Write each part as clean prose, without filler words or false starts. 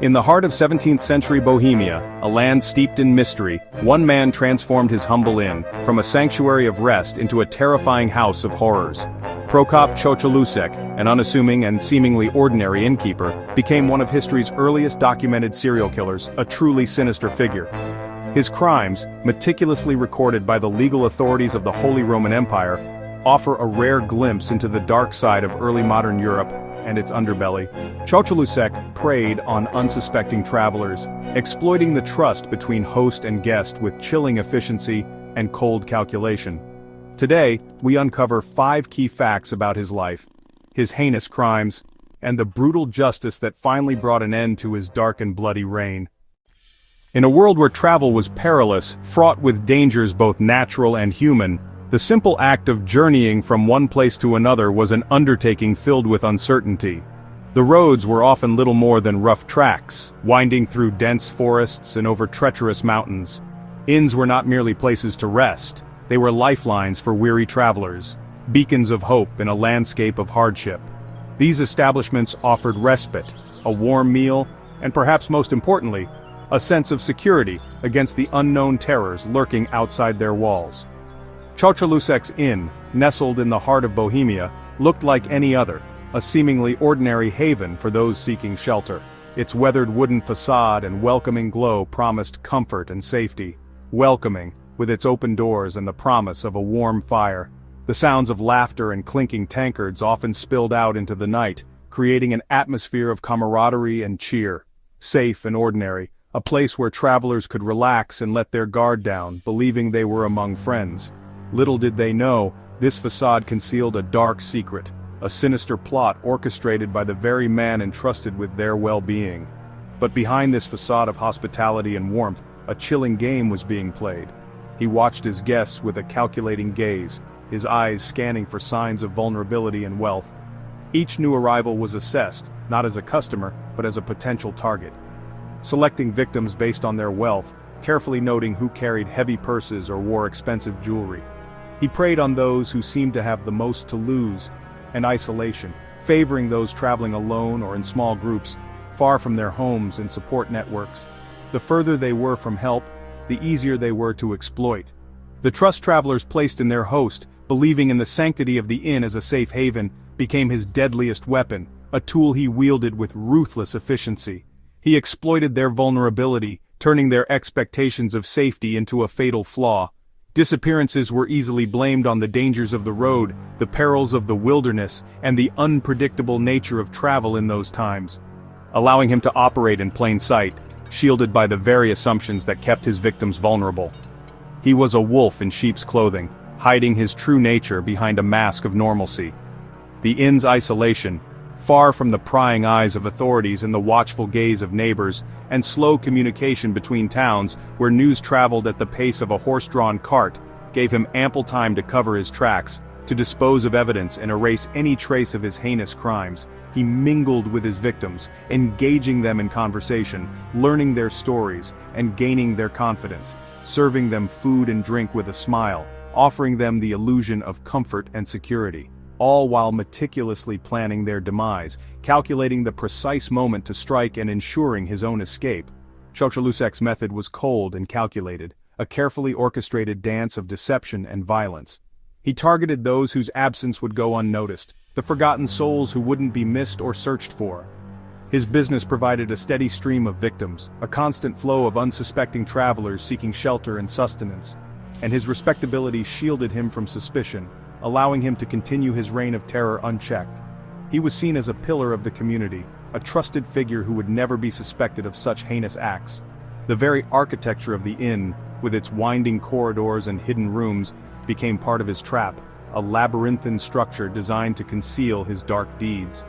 In the heart of 17th century Bohemia, a land steeped in mystery, one man transformed his humble inn, from a sanctuary of rest into a terrifying house of horrors. Prokop Chocholousek, an unassuming and seemingly ordinary innkeeper, became one of history's earliest documented serial killers, a truly sinister figure. His crimes, meticulously recorded by the legal authorities of the Holy Roman Empire, offer a rare glimpse into the dark side of early modern Europe and its underbelly. Chocholousek preyed on unsuspecting travelers, exploiting the trust between host and guest with chilling efficiency and cold calculation. Today, we uncover 5 key facts about his life, his heinous crimes, and the brutal justice that finally brought an end to his dark and bloody reign. In a world where travel was perilous, fraught with dangers both natural and human, the simple act of journeying from one place to another was an undertaking filled with uncertainty. The roads were often little more than rough tracks, winding through dense forests and over treacherous mountains. Inns were not merely places to rest, they were lifelines for weary travelers, beacons of hope in a landscape of hardship. These establishments offered respite, a warm meal, and perhaps most importantly, a sense of security against the unknown terrors lurking outside their walls. Chocholousek's inn, nestled in the heart of Bohemia, looked like any other, a seemingly ordinary haven for those seeking shelter. Its weathered wooden facade and welcoming glow promised comfort and safety. Welcoming, with its open doors and the promise of a warm fire. The sounds of laughter and clinking tankards often spilled out into the night, creating an atmosphere of camaraderie and cheer. Safe and ordinary, a place where travelers could relax and let their guard down, believing they were among friends. Little did they know, this facade concealed a dark secret, a sinister plot orchestrated by the very man entrusted with their well-being. But behind this facade of hospitality and warmth, a chilling game was being played. He watched his guests with a calculating gaze, his eyes scanning for signs of vulnerability and wealth. Each new arrival was assessed, not as a customer, but as a potential target. Selecting victims based on their wealth, carefully noting who carried heavy purses or wore expensive jewelry. He preyed on those who seemed to have the most to lose, and isolation, favoring those traveling alone or in small groups, far from their homes and support networks. The further they were from help, the easier they were to exploit. The trust travelers placed in their host, believing in the sanctity of the inn as a safe haven, became his deadliest weapon, a tool he wielded with ruthless efficiency. He exploited their vulnerability, turning their expectations of safety into a fatal flaw. Disappearances were easily blamed on the dangers of the road, the perils of the wilderness, and the unpredictable nature of travel in those times, allowing him to operate in plain sight, shielded by the very assumptions that kept his victims vulnerable. He was a wolf in sheep's clothing, hiding his true nature behind a mask of normalcy. The inn's isolation, far from the prying eyes of authorities and the watchful gaze of neighbors, and slow communication between towns where news traveled at the pace of a horse-drawn cart, gave him ample time to cover his tracks, to dispose of evidence and erase any trace of his heinous crimes. He mingled with his victims, engaging them in conversation, learning their stories, and gaining their confidence, serving them food and drink with a smile, offering them the illusion of comfort and security. All while meticulously planning their demise, calculating the precise moment to strike and ensuring his own escape. Chocholousek's method was cold and calculated, a carefully orchestrated dance of deception and violence. He targeted those whose absence would go unnoticed, the forgotten souls who wouldn't be missed or searched for. His business provided a steady stream of victims, a constant flow of unsuspecting travelers seeking shelter and sustenance, and his respectability shielded him from suspicion, allowing him to continue his reign of terror unchecked. He was seen as a pillar of the community, a trusted figure who would never be suspected of such heinous acts. The very architecture of the inn, with its winding corridors and hidden rooms, became part of his trap, a labyrinthine structure designed to conceal his dark deeds.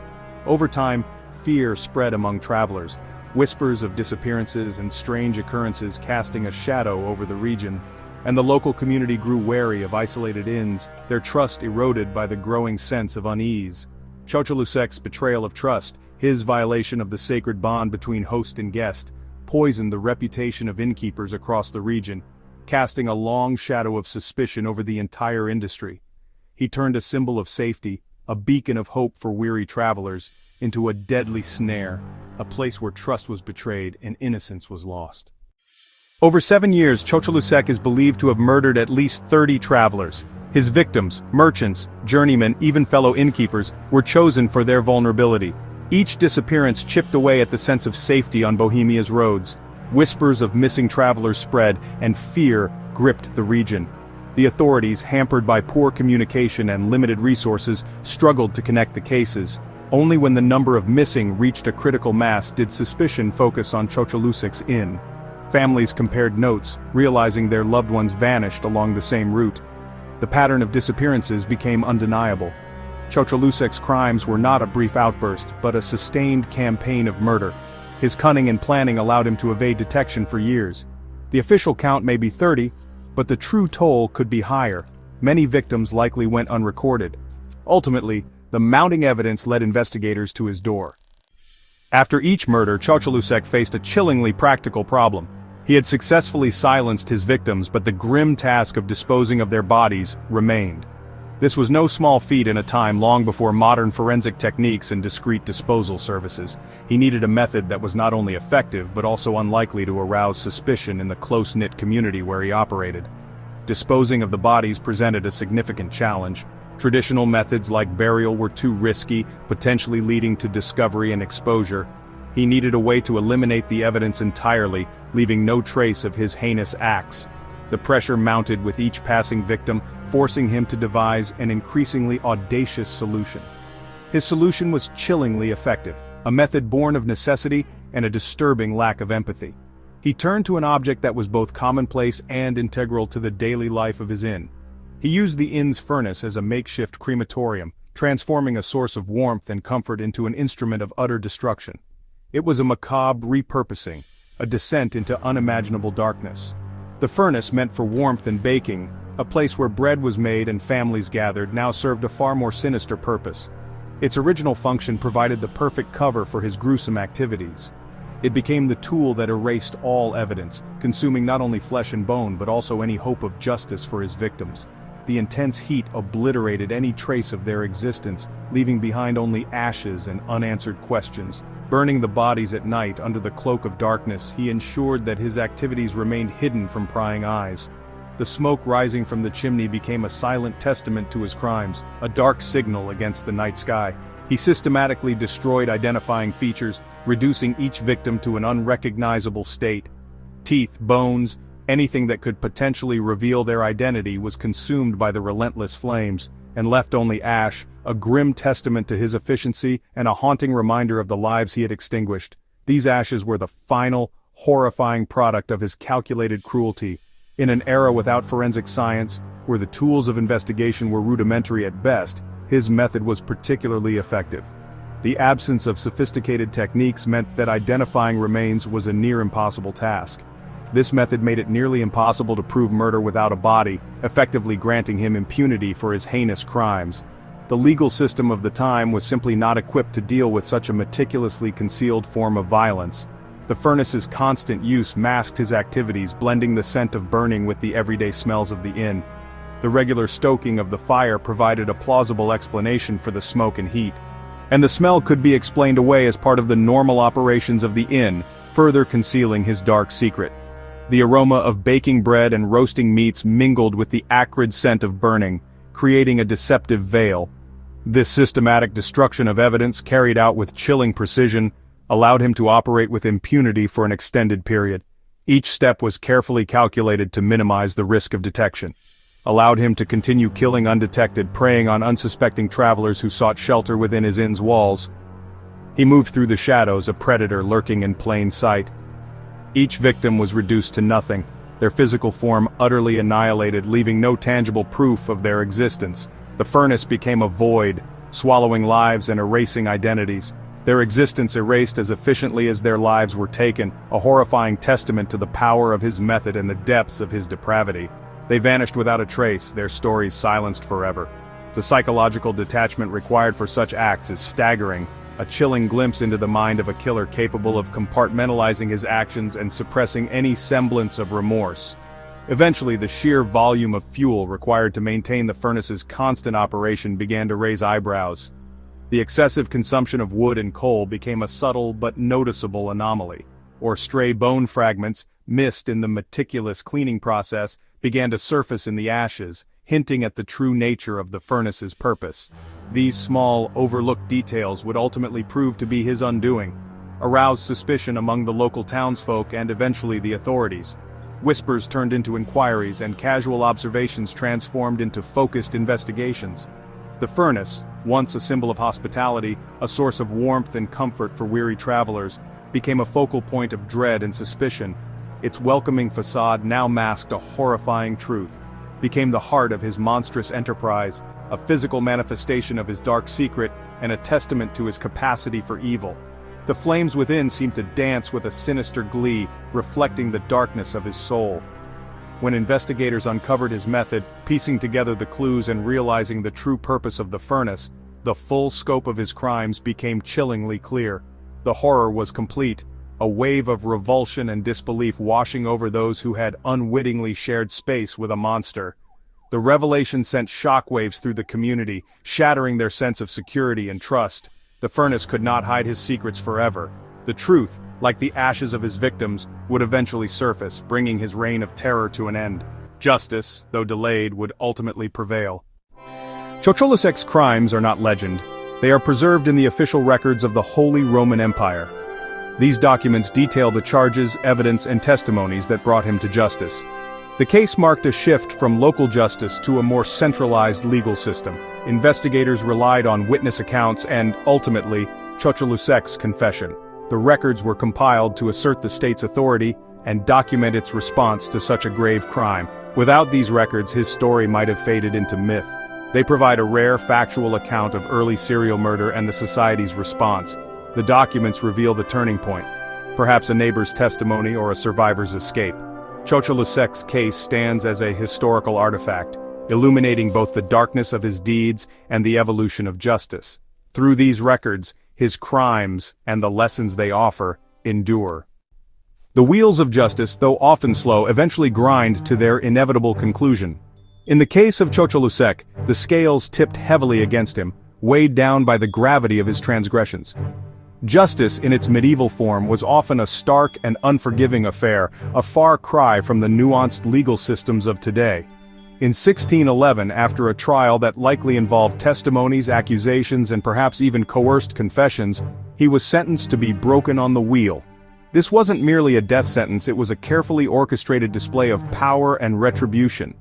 Over time, fear spread among travelers, whispers of disappearances and strange occurrences casting a shadow over the region, and the local community grew wary of isolated inns, their trust eroded by the growing sense of unease. Chocholousek's betrayal of trust, his violation of the sacred bond between host and guest, poisoned the reputation of innkeepers across the region, casting a long shadow of suspicion over the entire industry. He turned a symbol of safety, a beacon of hope for weary travelers, into a deadly snare, a place where trust was betrayed and innocence was lost. Over 7 years, Chocholousek is believed to have murdered at least 30 travelers. His victims, merchants, journeymen, even fellow innkeepers, were chosen for their vulnerability. Each disappearance chipped away at the sense of safety on Bohemia's roads. Whispers of missing travelers spread, and fear gripped the region. The authorities, hampered by poor communication and limited resources, struggled to connect the cases. Only when the number of missing reached a critical mass did suspicion focus on Chocholausek's inn. Families compared notes, realizing their loved ones vanished along the same route. The pattern of disappearances became undeniable. Chocholousek's crimes were not a brief outburst, but a sustained campaign of murder. His cunning and planning allowed him to evade detection for years. The official count may be 30, but the true toll could be higher. Many victims likely went unrecorded. Ultimately, the mounting evidence led investigators to his door. After each murder, Chocholousek faced a chillingly practical problem. He had successfully silenced his victims, but the grim task of disposing of their bodies remained. This was no small feat in a time long before modern forensic techniques and discreet disposal services. He needed a method that was not only effective but also unlikely to arouse suspicion in the close-knit community where he operated. Disposing of the bodies presented a significant challenge. Traditional methods like burial were too risky, potentially leading to discovery and exposure. He needed a way to eliminate the evidence entirely, leaving no trace of his heinous acts. The pressure mounted with each passing victim, forcing him to devise an increasingly audacious solution. His solution was chillingly effective, a method born of necessity and a disturbing lack of empathy. He turned to an object that was both commonplace and integral to the daily life of his inn. He used the inn's furnace as a makeshift crematorium, transforming a source of warmth and comfort into an instrument of utter destruction. It was a macabre repurposing, a descent into unimaginable darkness. The furnace, meant for warmth and baking, a place where bread was made and families gathered, now served a far more sinister purpose. Its original function provided the perfect cover for his gruesome activities. It became the tool that erased all evidence, consuming not only flesh and bone but also any hope of justice for his victims. The intense heat obliterated any trace of their existence, leaving behind only ashes and unanswered questions. Burning the bodies at night under the cloak of darkness, he ensured that his activities remained hidden from prying eyes. The smoke rising from the chimney became a silent testament to his crimes, a dark signal against the night sky. He systematically destroyed identifying features, reducing each victim to an unrecognizable state. Teeth, bones, anything that could potentially reveal their identity was consumed by the relentless flames, and left only ash, a grim testament to his efficiency and a haunting reminder of the lives he had extinguished. These ashes were the final, horrifying product of his calculated cruelty. In an era without forensic science, where the tools of investigation were rudimentary at best, his method was particularly effective. The absence of sophisticated techniques meant that identifying remains was a near impossible task. This method made it nearly impossible to prove murder without a body, effectively granting him impunity for his heinous crimes. The legal system of the time was simply not equipped to deal with such a meticulously concealed form of violence. The furnace's constant use masked his activities, blending the scent of burning with the everyday smells of the inn. The regular stoking of the fire provided a plausible explanation for the smoke and heat. And the smell could be explained away as part of the normal operations of the inn, further concealing his dark secret. The aroma of baking bread and roasting meats mingled with the acrid scent of burning, creating a deceptive veil. This systematic destruction of evidence, carried out with chilling precision, allowed him to operate with impunity for an extended period. Each step was carefully calculated to minimize the risk of detection, allowed him to continue killing undetected, preying on unsuspecting travelers who sought shelter within his inn's walls. He moved through the shadows, a predator lurking in plain sight. Each victim was reduced to nothing, their physical form utterly annihilated, leaving no tangible proof of their existence. The furnace became a void, swallowing lives and erasing identities. Their existence erased as efficiently as their lives were taken, a horrifying testament to the power of his method and the depths of his depravity. They vanished without a trace, their stories silenced forever. The psychological detachment required for such acts is staggering, a chilling glimpse into the mind of a killer capable of compartmentalizing his actions and suppressing any semblance of remorse. Eventually, the sheer volume of fuel required to maintain the furnace's constant operation began to raise eyebrows. The excessive consumption of wood and coal became a subtle but noticeable anomaly, or stray bone fragments, missed in the meticulous cleaning process, began to surface in the ashes, hinting at the true nature of the furnace's purpose. These small, overlooked details would ultimately prove to be his undoing, arouse suspicion among the local townsfolk and eventually the authorities. Whispers turned into inquiries and casual observations transformed into focused investigations. The furnace, once a symbol of hospitality, a source of warmth and comfort for weary travelers, became a focal point of dread and suspicion. Its welcoming facade now masked a horrifying truth, became the heart of his monstrous enterprise, a physical manifestation of his dark secret, and a testament to his capacity for evil. The flames within seemed to dance with a sinister glee, reflecting the darkness of his soul. When investigators uncovered his method, piecing together the clues and realizing the true purpose of the furnace, the full scope of his crimes became chillingly clear. The horror was complete, a wave of revulsion and disbelief washing over those who had unwittingly shared space with a monster. The revelation sent shockwaves through the community, shattering their sense of security and trust. The furnace could not hide his secrets forever. The truth, like the ashes of his victims, would eventually surface, bringing his reign of terror to an end. Justice, though delayed, would ultimately prevail. Chocholousek's crimes are not legend. They are preserved in the official records of the Holy Roman Empire. These documents detail the charges, evidence, and testimonies that brought him to justice. The case marked a shift from local justice to a more centralized legal system. Investigators relied on witness accounts and, ultimately, Chocholousek's confession. The records were compiled to assert the state's authority and document its response to such a grave crime. Without these records, his story might have faded into myth. They provide a rare factual account of early serial murder and the society's response. The documents reveal the turning point, perhaps a neighbor's testimony or a survivor's escape. Chocholousek's case stands as a historical artifact, illuminating both the darkness of his deeds and the evolution of justice. Through these records, his crimes, and the lessons they offer, endure. The wheels of justice, though often slow, eventually grind to their inevitable conclusion. In the case of Chocholousek, the scales tipped heavily against him, weighed down by the gravity of his transgressions. Justice in its medieval form was often a stark and unforgiving affair, a far cry from the nuanced legal systems of today. In 1611, after a trial that likely involved testimonies, accusations, and perhaps even coerced confessions, he was sentenced to be broken on the wheel. This wasn't merely a death sentence, it was a carefully orchestrated display of power and retribution.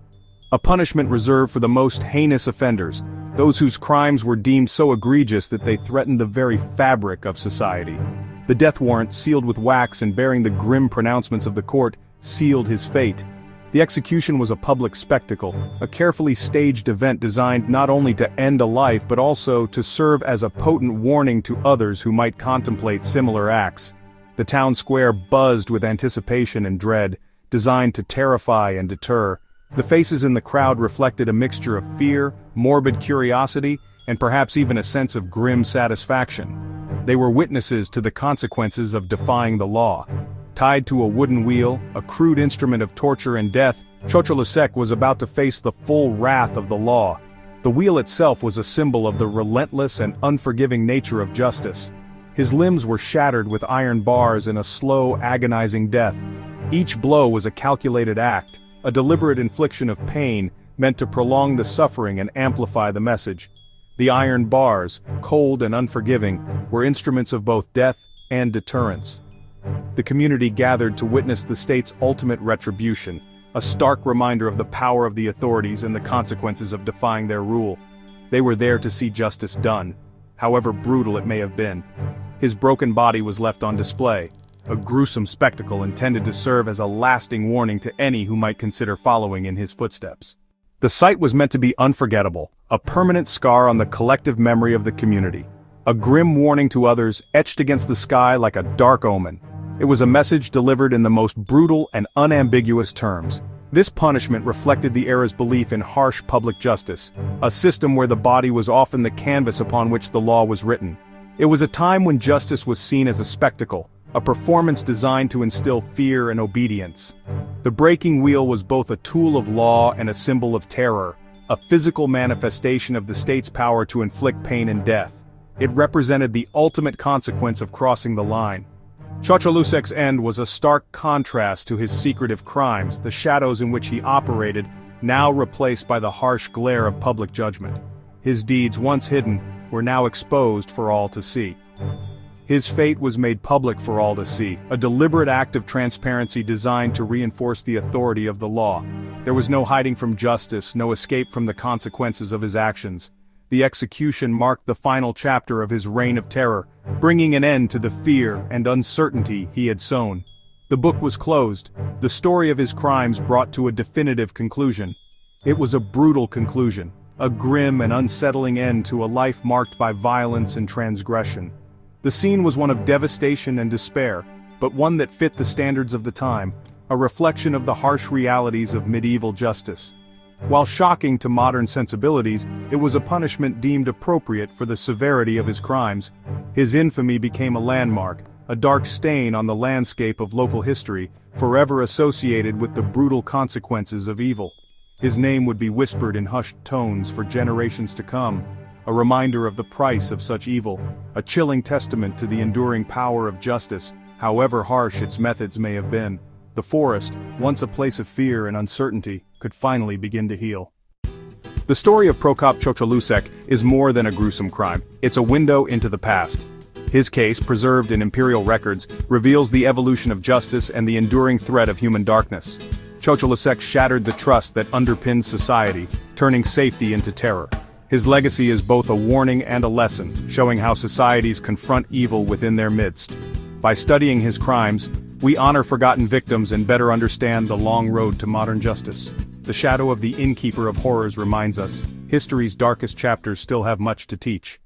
A punishment reserved for the most heinous offenders, those whose crimes were deemed so egregious that they threatened the very fabric of society. The death warrant, sealed with wax and bearing the grim pronouncements of the court, sealed his fate. The execution was a public spectacle, a carefully staged event designed not only to end a life but also to serve as a potent warning to others who might contemplate similar acts. The town square buzzed with anticipation and dread, designed to terrify and deter. The faces in the crowd reflected a mixture of fear, morbid curiosity, and perhaps even a sense of grim satisfaction. They were witnesses to the consequences of defying the law. Tied to a wooden wheel, a crude instrument of torture and death, Chocholousek was about to face the full wrath of the law. The wheel itself was a symbol of the relentless and unforgiving nature of justice. His limbs were shattered with iron bars in a slow, agonizing death. Each blow was a calculated act, a deliberate infliction of pain meant to prolong the suffering and amplify the message. The iron bars, cold and unforgiving, were instruments of both death and deterrence. The community gathered to witness the state's ultimate retribution, a stark reminder of the power of the authorities and the consequences of defying their rule. They were there to see justice done, however brutal it may have been. His broken body was left on display, a gruesome spectacle intended to serve as a lasting warning to any who might consider following in his footsteps. The sight was meant to be unforgettable, a permanent scar on the collective memory of the community, a grim warning to others etched against the sky like a dark omen. It was a message delivered in the most brutal and unambiguous terms. This punishment reflected the era's belief in harsh public justice, a system where the body was often the canvas upon which the law was written. It was a time when justice was seen as a spectacle, a performance designed to instill fear and obedience. The breaking wheel was both a tool of law and a symbol of terror, a physical manifestation of the state's power to inflict pain and death. It represented the ultimate consequence of crossing the line. Chocholousek's end was a stark contrast to his secretive crimes, the shadows in which he operated, now replaced by the harsh glare of public judgment. His deeds, once hidden, were now exposed for all to see. His fate was made public for all to see, a deliberate act of transparency designed to reinforce the authority of the law. There was no hiding from justice, no escape from the consequences of his actions. The execution marked the final chapter of his reign of terror, bringing an end to the fear and uncertainty he had sown. The book was closed, the story of his crimes brought to a definitive conclusion. It was a brutal conclusion, a grim and unsettling end to a life marked by violence and transgression. The scene was one of devastation and despair, but one that fit the standards of the time, a reflection of the harsh realities of medieval justice. While shocking to modern sensibilities, it was a punishment deemed appropriate for the severity of his crimes. His infamy became a landmark, a dark stain on the landscape of local history, forever associated with the brutal consequences of evil. His name would be whispered in hushed tones for generations to come, a reminder of the price of such evil, a chilling testament to the enduring power of justice, however harsh its methods may have been. The forest, once a place of fear and uncertainty, could finally begin to heal. The story of Prokop Chocholousek is more than a gruesome crime, it's a window into the past. His case, preserved in Imperial Records, reveals the evolution of justice and the enduring threat of human darkness. Chocholousek shattered the trust that underpins society, turning safety into terror. His legacy is both a warning and a lesson, showing how societies confront evil within their midst. By studying his crimes, we honor forgotten victims and better understand the long road to modern justice. The shadow of the Innkeeper of Horrors reminds us, history's darkest chapters still have much to teach.